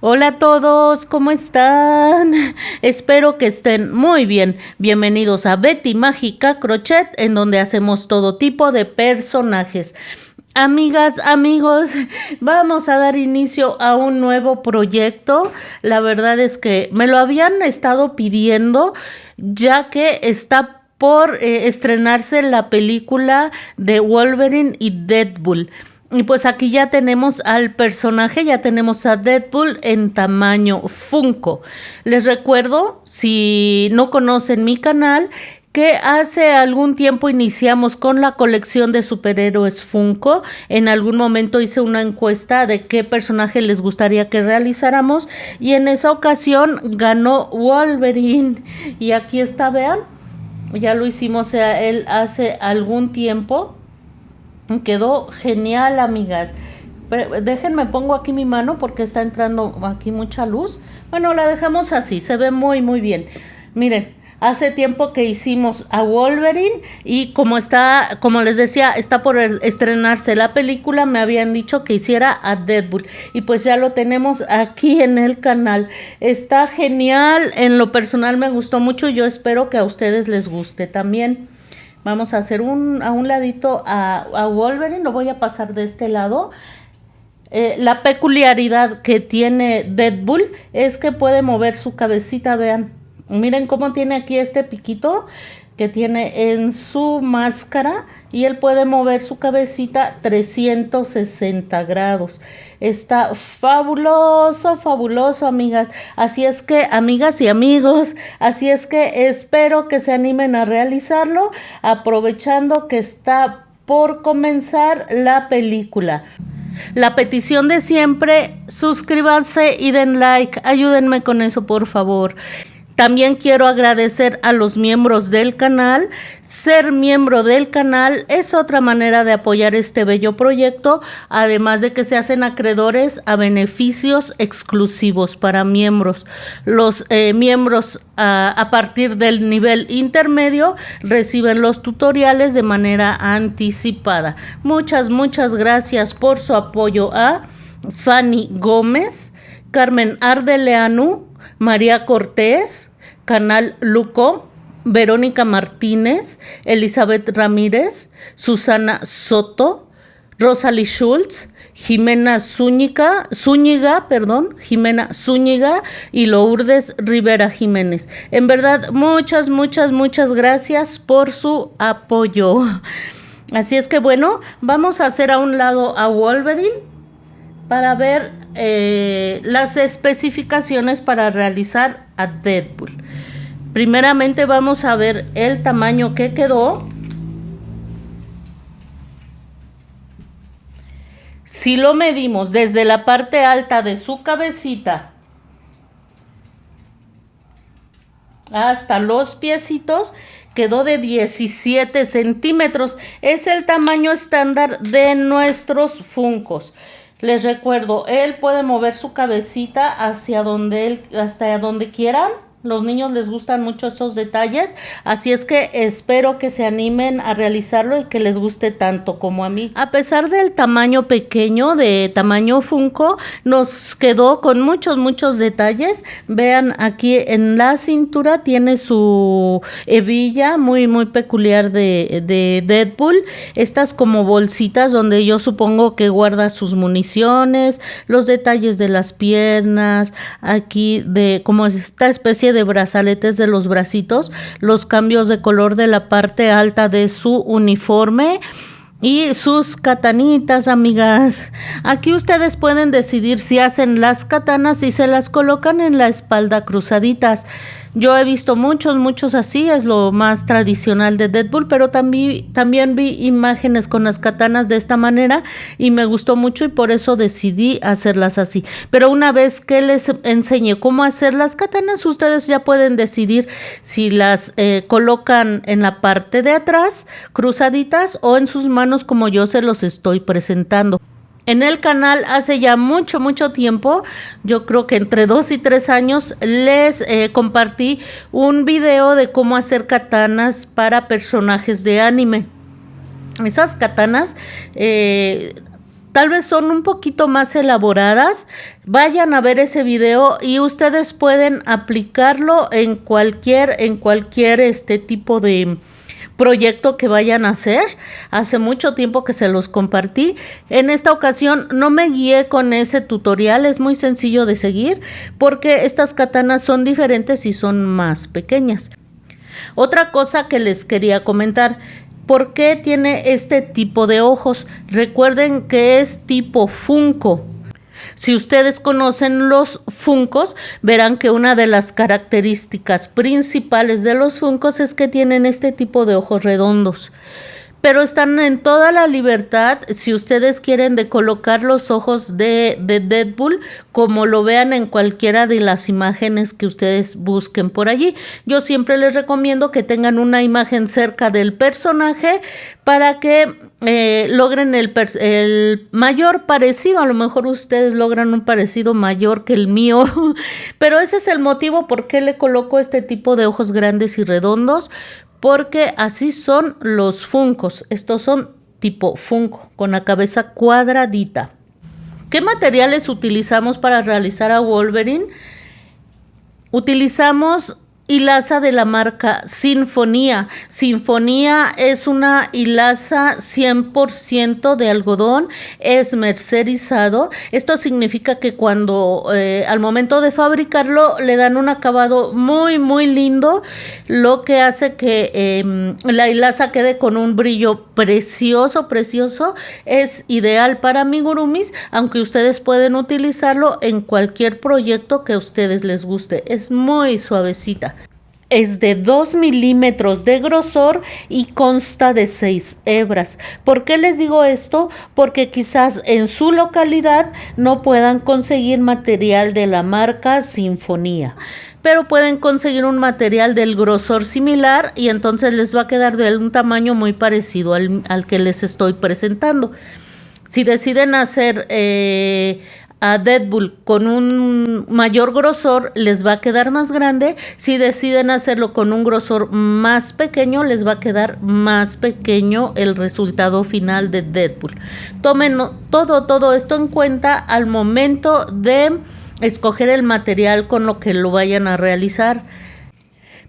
Hola a todos, ¿cómo están? Espero que estén muy bien. Bienvenidos a Betty Mágica Crochet, en donde hacemos todo tipo de personajes. Amigas, amigos, vamos a dar inicio a un nuevo proyecto. La verdad es que me lo habían estado pidiendo, ya que está por estrenarse la película de Wolverine y Deadpool. Y pues aquí ya tenemos al personaje, ya tenemos a Deadpool en tamaño Funko. Les recuerdo, si no conocen mi canal, que hace algún tiempo iniciamos con la colección de superhéroes Funko. En algún momento hice una encuesta de qué personaje les gustaría que realizáramos y en esa ocasión ganó Wolverine. Y aquí está, vean, ya lo hicimos a él hace algún tiempo. Quedó genial, amigas. Pero déjenme, pongo aquí mi mano porque está entrando aquí mucha luz. Bueno, la dejamos así, se ve muy bien. Miren, hace tiempo que hicimos a Wolverine y como les decía, está por estrenarse la película, me habían dicho que hiciera a Deadpool y pues ya lo tenemos aquí en el canal. Está genial, en lo personal me gustó mucho y yo espero que a ustedes les guste también. Vamos a hacer a un ladito a Wolverine, lo voy a pasar de este lado. La peculiaridad que tiene Deadpool es que puede mover su cabecita, vean. Miren cómo tiene aquí este piquito que tiene en su máscara y él puede mover su cabecita 360 grados. Está fabuloso, fabuloso, amigas. Así es que, amigas y amigos, así es que espero que se animen a realizarlo, aprovechando que está por comenzar la película. La petición de siempre, suscríbanse y den like, ayúdenme con eso, por favor. También quiero agradecer a los miembros del canal. Ser miembro del canal es otra manera de apoyar este bello proyecto, además de que se hacen acreedores a beneficios exclusivos para miembros. Los miembros a partir del nivel intermedio reciben los tutoriales de manera anticipada. Muchas gracias por su apoyo a Fanny Gómez, Carmen Ardeleanu, María Cortés, Canal Luco, Verónica Martínez, Elizabeth Ramírez, Susana Soto, Rosalie Schultz, Jimena Zúñiga y Lourdes Rivera Jiménez. En verdad, muchas gracias por su apoyo. Así es que bueno, vamos a hacer a un lado a Wolverine para ver las especificaciones para realizar a Deadpool. Primeramente vamos a ver el tamaño que quedó. Si lo medimos desde la parte alta de su cabecita hasta los piecitos, quedó de 17 centímetros. Es el tamaño estándar de nuestros Funkos. Les recuerdo, él puede mover su cabecita hasta donde quieran. Los niños les gustan mucho esos detalles, así es que espero que se animen a realizarlo y que les guste tanto como a mí. A pesar del tamaño pequeño, de tamaño Funko, nos quedó con muchos detalles. Vean, aquí en la cintura tiene su hebilla muy peculiar de Deadpool. Estas como bolsitas donde yo supongo que guarda sus municiones, los detalles de las piernas, aquí de como esta especie de brazaletes de los bracitos, los cambios de color de la parte alta de su uniforme y sus katanitas, amigas. Aquí ustedes pueden decidir si hacen las katanas y se las colocan en la espalda cruzaditas. Yo he visto muchos así, es lo más tradicional de Deadpool, pero también vi imágenes con las katanas de esta manera y me gustó mucho y por eso decidí hacerlas así. Pero una vez que les enseñé cómo hacer las katanas, ustedes ya pueden decidir si las colocan en la parte de atrás, cruzaditas, o en sus manos como yo se los estoy presentando. En el canal hace ya mucho tiempo, yo creo que entre 2 y 3 años, les compartí un video de cómo hacer katanas para personajes de anime. Esas katanas Tal vez son un poquito más elaboradas. Vayan a ver ese video y ustedes pueden aplicarlo en cualquier tipo de proyecto que vayan a hacer. Hace mucho tiempo que se los compartí. En esta ocasión no me guié con ese tutorial, es muy sencillo de seguir porque estas katanas son diferentes y son más pequeñas. Otra cosa que les quería comentar, ¿por qué tiene este tipo de ojos? Recuerden que es tipo Funko. Si ustedes conocen los Funkos, verán que una de las características principales de los Funkos es que tienen este tipo de ojos redondos. Pero están en toda la libertad, si ustedes quieren, de colocar los ojos de Deadpool como lo vean en cualquiera de las imágenes que ustedes busquen por allí. Yo siempre les recomiendo que tengan una imagen cerca del personaje para que logren el mayor parecido. A lo mejor ustedes logran un parecido mayor que el mío, pero ese es el motivo por qué le coloco este tipo de ojos grandes y redondos. Porque así son los Funkos. Estos son tipo Funko, con la cabeza cuadradita. ¿Qué materiales utilizamos para realizar a Wolverine? Utilizamos hilaza de la marca Sinfonía. Sinfonía es una hilaza 100% de algodón, es mercerizado. Esto significa que cuando al momento de fabricarlo le dan un acabado muy lindo, lo que hace que la hilaza quede con un brillo precioso. Es ideal para amigurumis, aunque ustedes pueden utilizarlo en cualquier proyecto que a ustedes les guste. Es muy suavecita. Es de 2 milímetros de grosor y consta de 6 hebras. ¿Por qué les digo esto? Porque quizás en su localidad no puedan conseguir material de la marca Sinfonía, pero pueden conseguir un material del grosor similar y entonces les va a quedar de un tamaño muy parecido al que les estoy presentando. Si deciden hacer a Deadpool con un mayor grosor, les va a quedar más grande. Si deciden hacerlo con un grosor más pequeño, les va a quedar más pequeño el resultado final de Deadpool. Tomen todo esto en cuenta al momento de escoger el material con lo que lo vayan a realizar.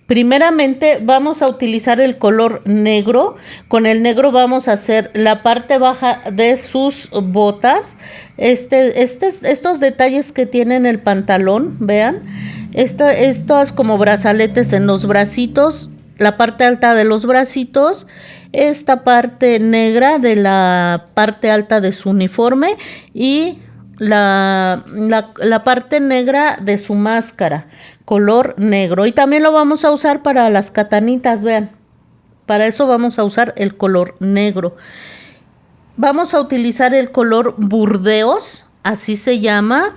Primeramente vamos a utilizar el color negro. Con el negro vamos a hacer la parte baja de sus botas. Estos detalles que tiene en el pantalón, vean. Estos como brazaletes en los bracitos, la parte alta de los bracitos. Esta parte negra de la parte alta de su uniforme y la parte negra de su máscara, color negro. Y también lo vamos a usar para las katanitas, vean. Para eso vamos a usar el color negro. Vamos a utilizar el color burdeos, así se llama.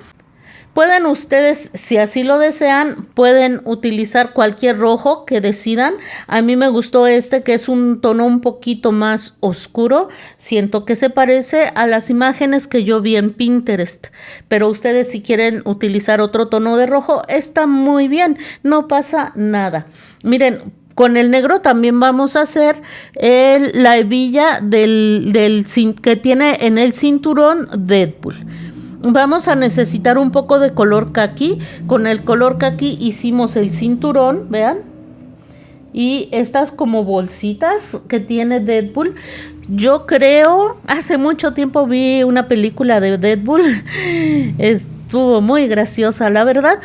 Pueden ustedes, si así lo desean, pueden utilizar cualquier rojo que decidan. A mí me gustó que es un tono un poquito más oscuro. Siento que se parece a las imágenes que yo vi en Pinterest. Pero ustedes, si quieren utilizar otro tono de rojo, está muy bien, no pasa nada. Miren, con el negro también vamos a hacer la hebilla que tiene en el cinturón Deadpool. Vamos a necesitar un poco de color caqui. Con el color caqui hicimos el cinturón, vean. Y estas como bolsitas que tiene Deadpool. Yo creo, hace mucho tiempo vi una película de Deadpool. Estuvo muy graciosa, la verdad.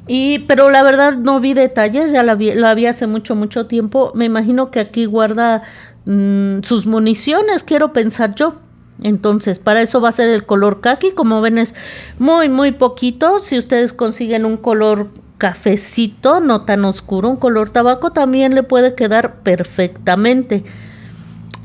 Pero la verdad no vi detalles, ya la vi hace mucho tiempo. Me imagino que aquí guarda sus municiones, quiero pensar yo. Entonces, para eso va a ser el color caqui. Como ven, es muy poquito. Si ustedes consiguen un color cafecito, no tan oscuro, un color tabaco, también le puede quedar perfectamente.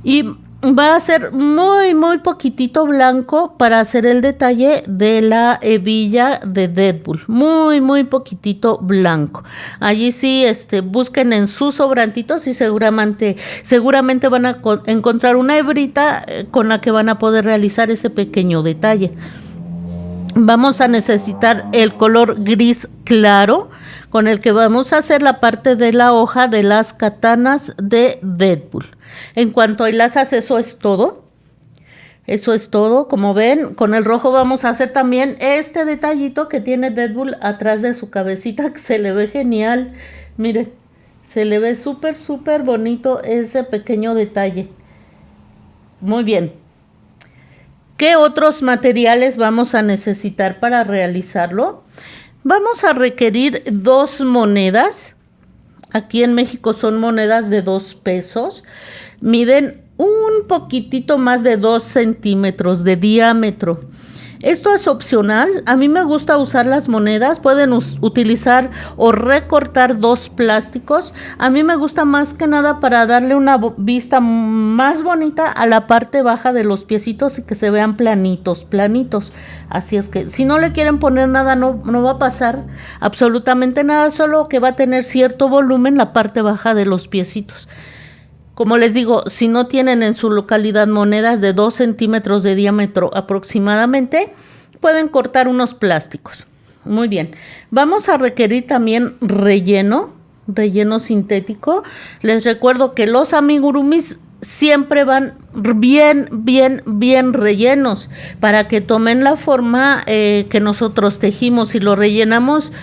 Y va a ser muy poquitito blanco para hacer el detalle de la hebilla de Deadpool. Muy poquitito blanco. Allí sí, busquen en sus sobrantitos y seguramente van a encontrar una hebrita con la que van a poder realizar ese pequeño detalle. Vamos a necesitar el color gris claro con el que vamos a hacer la parte de la hoja de las katanas de Deadpool. En cuanto a hilazas, eso es todo. Eso es todo. Como ven, con el rojo vamos a hacer también este detallito que tiene Deadpool atrás de su cabecita, que se le ve genial. Miren, se le ve súper bonito ese pequeño detalle. Muy bien. ¿Qué otros materiales vamos a necesitar para realizarlo? Vamos a requerir 2 monedas. Aquí en México son monedas de 2 pesos. Miden un poquitito más de 2 centímetros de diámetro. Esto es opcional. A mí me gusta usar las monedas. Pueden utilizar o recortar 2 plásticos. A mí me gusta más que nada para darle una vista más bonita a la parte baja de los piecitos y que se vean planitos. Así es que si no le quieren poner nada, no va a pasar absolutamente nada, solo que va a tener cierto volumen la parte baja de los piecitos. Como les digo, si no tienen en su localidad monedas de 2 centímetros de diámetro aproximadamente, pueden cortar unos plásticos. Muy bien. Vamos a requerir también relleno sintético. Les recuerdo que los amigurumis siempre van bien rellenos para que tomen la forma que nosotros tejimos. Si lo rellenamos,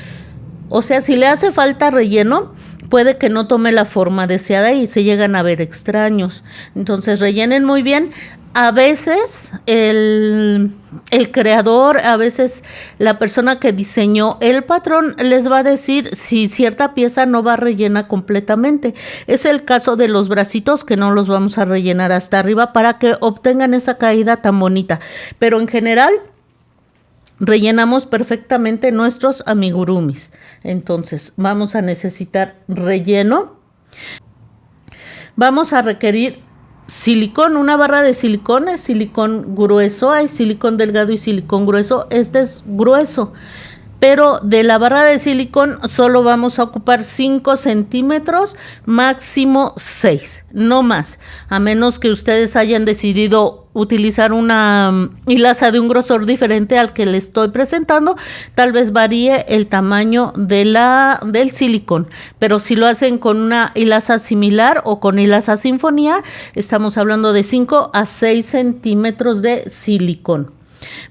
o sea, si le hace falta relleno, puede que no tome la forma deseada y se llegan a ver extraños. Entonces rellenen muy bien. A veces el creador, a veces la persona que diseñó el patrón les va a decir si cierta pieza no va rellena completamente. Es el caso de los bracitos, que no los vamos a rellenar hasta arriba para que obtengan esa caída tan bonita. Pero en general rellenamos perfectamente nuestros amigurumis. Entonces vamos a necesitar relleno. Vamos a requerir silicón, una barra de silicón. Es silicón grueso, hay silicón delgado y silicón grueso. Este es grueso, pero de la barra de silicón solo vamos a ocupar 5 centímetros, máximo 6, no más, a menos que ustedes hayan decidido utilizar una hilaza de un grosor diferente al que les estoy presentando. Tal vez varíe el tamaño del silicón, pero si lo hacen con una hilaza similar o con hilaza sinfonía, estamos hablando de 5 a 6 centímetros de silicón.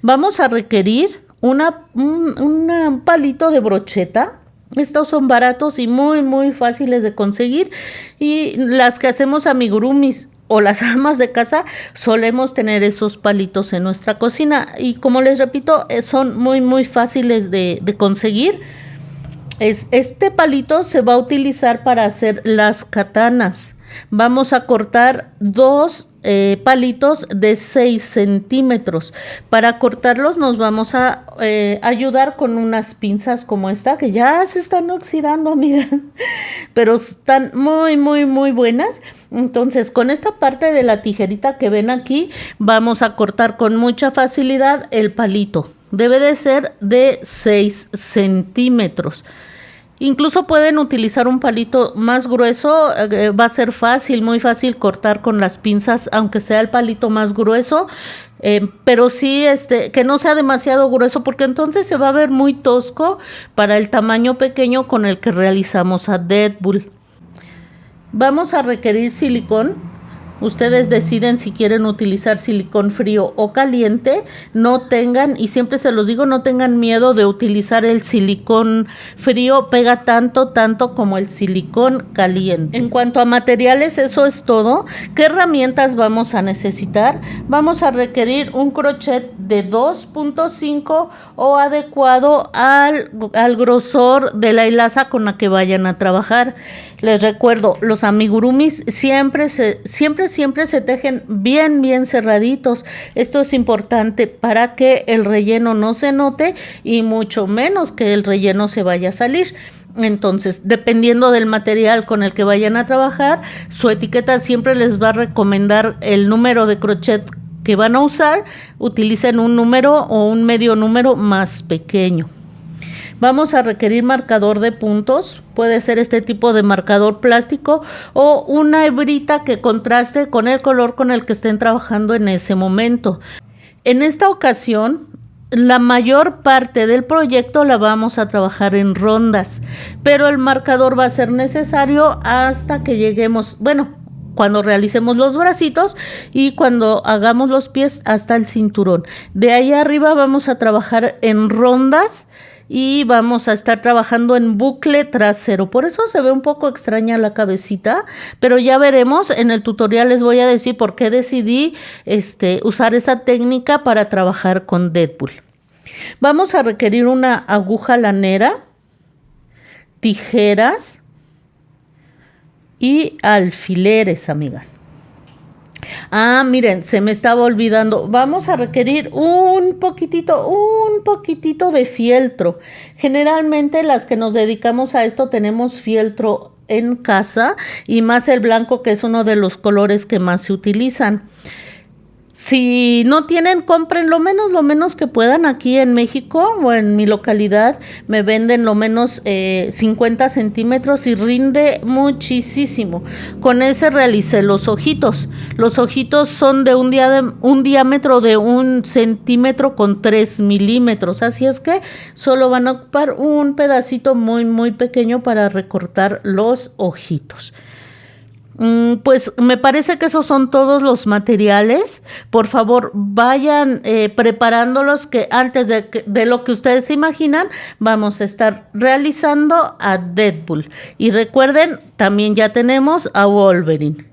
Vamos a requerir un palito de brocheta. Estos son baratos y muy fáciles de conseguir, y las que hacemos amigurumis o las amas de casa solemos tener esos palitos en nuestra cocina, y como les repito, son muy fáciles de conseguir. Este palito se va a utilizar para hacer las katanas. Vamos a cortar 2 palitos de 6 centímetros. Para cortarlos nos vamos a ayudar con unas pinzas como esta, que ya se están oxidando, mira, pero están muy buenas. Entonces, con esta parte de la tijerita que ven aquí, vamos a cortar con mucha facilidad el palito. Debe de ser de 6 centímetros. Incluso pueden utilizar un palito más grueso, va a ser muy fácil cortar con las pinzas, aunque sea el palito más grueso, pero sí que no sea demasiado grueso, porque entonces se va a ver muy tosco para el tamaño pequeño con el que realizamos a Deadpool. Vamos a requerir silicón. Ustedes deciden si quieren utilizar silicón frío o caliente. No tengan, y siempre se los digo, no tengan miedo de utilizar el silicón frío. Pega tanto como el silicón caliente. En cuanto a materiales, eso es todo. ¿Qué herramientas vamos a necesitar? Vamos a requerir un crochet de 2.5 o adecuado al grosor de la hilaza con la que vayan a trabajar. Les recuerdo, los amigurumis siempre se tejen bien cerraditos. Esto es importante para que el relleno no se note y mucho menos que el relleno se vaya a salir. Entonces, dependiendo del material con el que vayan a trabajar, su etiqueta siempre les va a recomendar el número de crochet que van a usar. Utilicen un número o un medio número más pequeño. Vamos a requerir marcador de puntos. Puede ser este tipo de marcador plástico o una hebrita que contraste con el color con el que estén trabajando en ese momento. En esta ocasión, la mayor parte del proyecto la vamos a trabajar en rondas, pero el marcador va a ser necesario hasta que lleguemos, cuando realicemos los bracitos y cuando hagamos los pies hasta el cinturón. De ahí arriba vamos a trabajar en rondas y vamos a estar trabajando en bucle trasero. Por eso se ve un poco extraña la cabecita, pero ya veremos. En el tutorial les voy a decir por qué decidí usar esa técnica para trabajar con Deadpool. Vamos a requerir una aguja lanera, tijeras y alfileres, amigas. Miren, se me estaba olvidando. Vamos a requerir un poquitito de fieltro. Generalmente las que nos dedicamos a esto tenemos fieltro en casa y más el blanco, que es uno de los colores que más se utilizan. Si no tienen, compren lo menos que puedan. Aquí en México o en mi localidad me venden lo menos 50 centímetros y rinde muchísimo. Con ese realicé los ojitos. Los ojitos son de un diámetro de 1 centímetro con 3 milímetros. Así es que solo van a ocupar un pedacito muy pequeño para recortar los ojitos. Pues me parece que esos son todos los materiales. Por favor, vayan preparándolos, que antes de lo que ustedes se imaginan, vamos a estar realizando a Deadpool. Y recuerden, también ya tenemos a Wolverine.